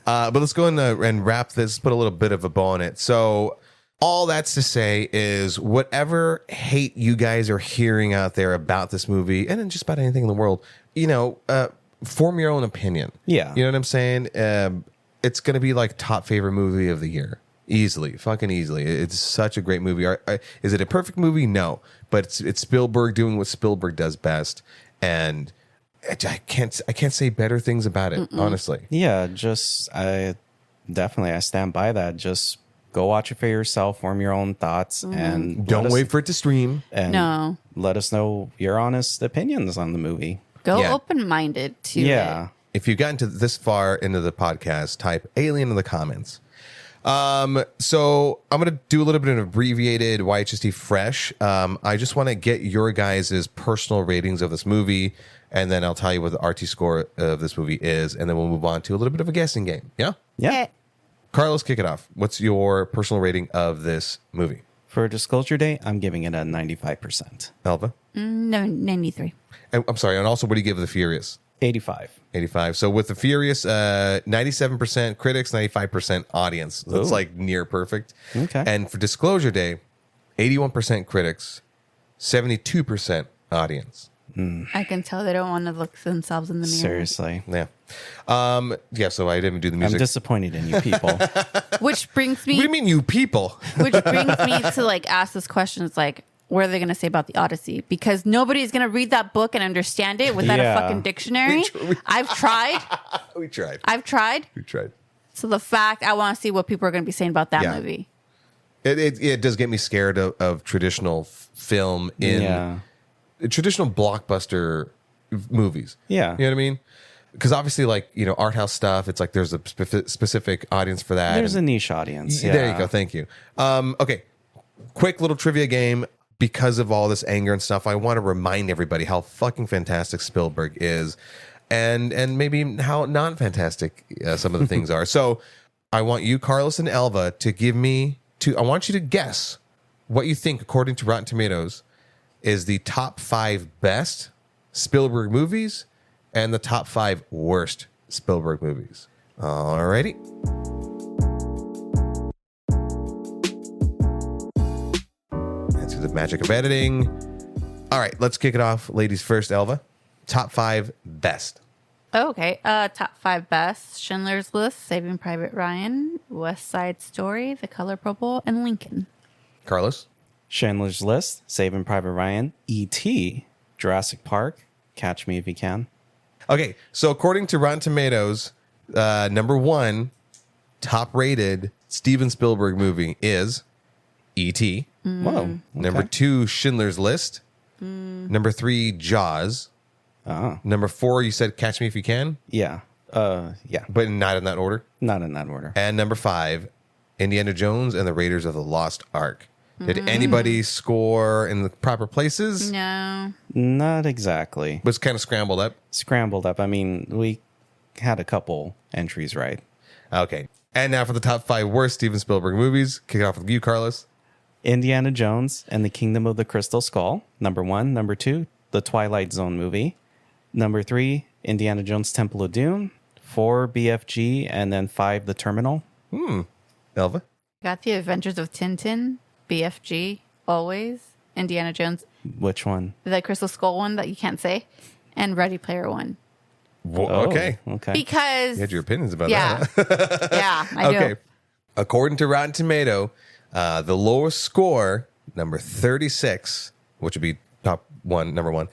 But let's go in and wrap this. Put a little bit of a bow on it. So all that's to say is whatever hate you guys are hearing out there about this movie and just about anything in the world, form your own opinion. Yeah. You know what I'm saying? It's going to be like top favorite movie of the year. Easily. Fucking easily. It's such a great movie. Is it a perfect movie? No. But it's Spielberg doing what Spielberg does best. And I can't say better things about it, honestly. Yeah, I stand by that. Just go watch it for yourself, form your own thoughts, and Don't wait for it to stream. and No. let us know your honest opinions on the movie. Go Yeah. open-minded to Yeah. it. If you've gotten to this far into the podcast, type alien in the comments. So I'm going to do a little bit of an abbreviated YHST fresh. I just want to get your guys' personal ratings of this movie, and then I'll tell you what the RT score of this movie is, and then we'll move on to a little bit of a guessing game. Yeah? Yeah. Okay. Carlos, kick it off. What's your personal rating of this movie? For Disclosure Day, I'm giving it a 95%. Alva? No, 93. And, I'm sorry, and also what do you give The Furious? 85. 85. So with The Furious, 97% critics, 95% audience. So it's Ooh. like near perfect. Okay. And for Disclosure Day, 81% critics, 72% audience. I can tell they don't want to look themselves in the mirror. Seriously. Yeah. So I didn't do the I'm music. disappointed in you people. Which brings What do me you mean, you people? which brings me to like ask this question. It's like, what are they going to say about the Odyssey? Because nobody's going to read that book and understand it without Yeah. a fucking dictionary. I've tried. We tried. We tried. So the fact, I want to see what people are going to be saying about that Yeah. movie. It does get me scared of traditional film in Yeah. traditional blockbuster movies. Yeah. You know what I mean? Because obviously, like, art house stuff, it's like there's a specific audience for that. There's a niche audience. There Yeah. you go. Thank you. Okay. Quick little trivia game. Because of all this anger and stuff, I want to remind everybody how fucking fantastic Spielberg is, and maybe how non-fantastic some of the things are. So I want you, Carlos and Elva, I want you to guess what you think, according to Rotten Tomatoes, is the top 5 best Spielberg movies and the top 5 worst Spielberg movies. Alrighty. And through the magic of editing, All right, let's kick it off. Ladies first, Elva. Top 5 best. Okay. Top 5 best: Schindler's List, Saving Private Ryan, West Side Story, The Color Purple, and Lincoln. Carlos. Schindler's List, Saving Private Ryan, E.T., Jurassic Park, Catch Me If You Can. Okay, so according to Rotten Tomatoes, number 1 top rated Steven Spielberg movie is E.T. Whoa. Okay. Number 2, Schindler's List. Number 3, Jaws. Oh. Number 4, you said Catch Me If You Can, Yeah. Yeah. but not in that order. Not in that order. And number 5, Indiana Jones and the Raiders of the Lost Ark. Did anybody score in the proper places? No. Not exactly. Was kind of scrambled up. Scrambled up. I mean, we had a couple entries right. Okay. And now for the top 5 worst Steven Spielberg movies. Kick it off with you, Carlos. Indiana Jones and the Kingdom of the Crystal Skull, number 1. Number 2, the Twilight Zone movie. Number 3, Indiana Jones Temple of Doom. 4, BFG. And then 5, The Terminal. Elva. Got The Adventures of Tintin, BFG, always. Indiana Jones, Which one? the Crystal Skull one that you can't say, and Ready Player One. Okay. Okay. Because You had your opinions about yeah, that. yeah, I do. Okay. According to Rotten Tomato, the lowest score, number 36, which would be number one,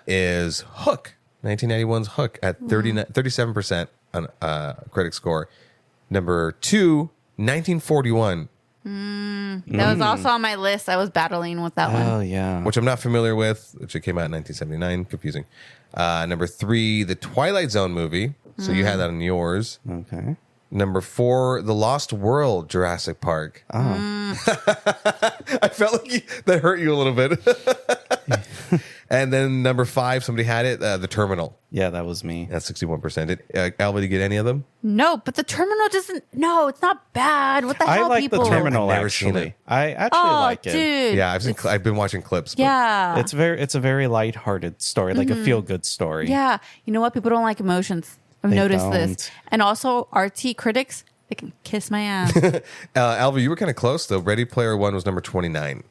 is Hook. 1991's Hook at 37% on critic score. Number 2, 1941, That was also on my list. I was battling with that one. Oh, yeah. which I'm not familiar with, which it came out in 1979. Confusing. Number 3, the Twilight Zone movie. So you had that on yours. Okay. Number 4, The Lost World, Jurassic Park. Oh. I felt like that hurt you a little bit. And then number 5, somebody had it, The Terminal. Yeah, that was me. That's 61%. Did Alva, did you get any of them? No, but the terminal doesn't. No, it's not bad. What the I hell, like people? the Terminal, I've never seen actually. it. I actually Oh, like it. dude. Yeah, I've been watching clips. But Yeah. It's a very lighthearted story, like a feel-good story. Yeah. You know what? People don't like emotions. I've noticed this. don't. And also, RT critics, they can kiss my ass. Alva, you were kind of close, though. Ready Player One was number 29.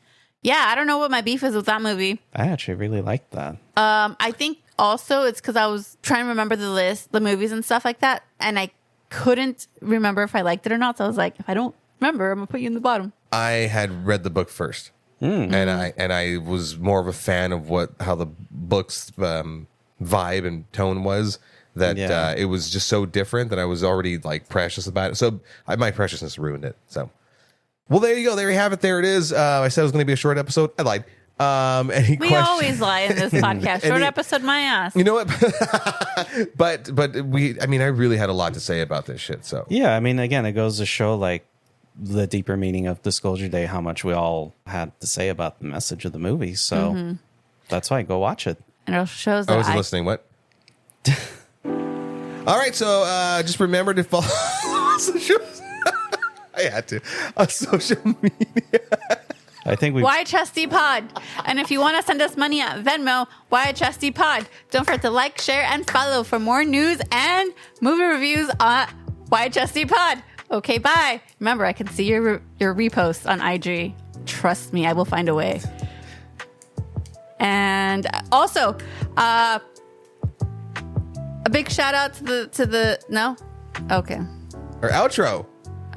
Yeah, I don't know what my beef is with that movie. I actually really liked that. I think also it's because I was trying to remember the list, the movies and stuff like that, and I couldn't remember if I liked it or not. So I was like, if I don't remember, I'm gonna put you in the bottom. I had read the book first, and I was more of a fan of how the book's vibe and tone was. That Yeah. it was just so different that I was already like precious about it. So my preciousness ruined it. So, well, there you go. There you have it. There it is. I said it was going to be a short episode. I lied. Any We questions? always lie in this podcast. Short episode, my ass. You know what? but I really had a lot to say about this shit. So Yeah, I mean, again, it goes to show like the deeper meaning of Disclosure Day, how much we all had to say about the message of the movie. So that's why go watch it. And it shows that I wasn't listening. What? All right. So just remember to follow. I had to on social media. I think we YHSD Pod. And if you want to send us money at Venmo, YHSD Pod. Don't forget to like, share, and follow for more news and movie reviews on YHSD Pod. Okay, bye. Remember, I can see your reposts on IG. Trust me, I will find a way. And also, a big shout out to the no? Okay. Our outro.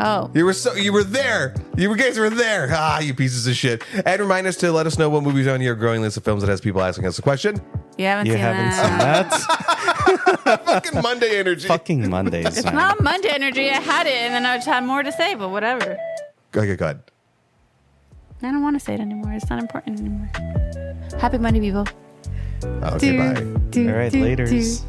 Oh. You were there. You guys were there. You pieces of shit. And remind us to let us know what movies are on your growing list of films that has people asking us a question. You haven't you seen haven't that. seen that. Fucking Monday energy. Fucking Mondays. It's man. not Monday energy. I had it, and then I just had more to say, but whatever. Okay, go ahead. I don't want to say it anymore. It's not important anymore. Happy Monday, people. Okay, bye. All right, laters.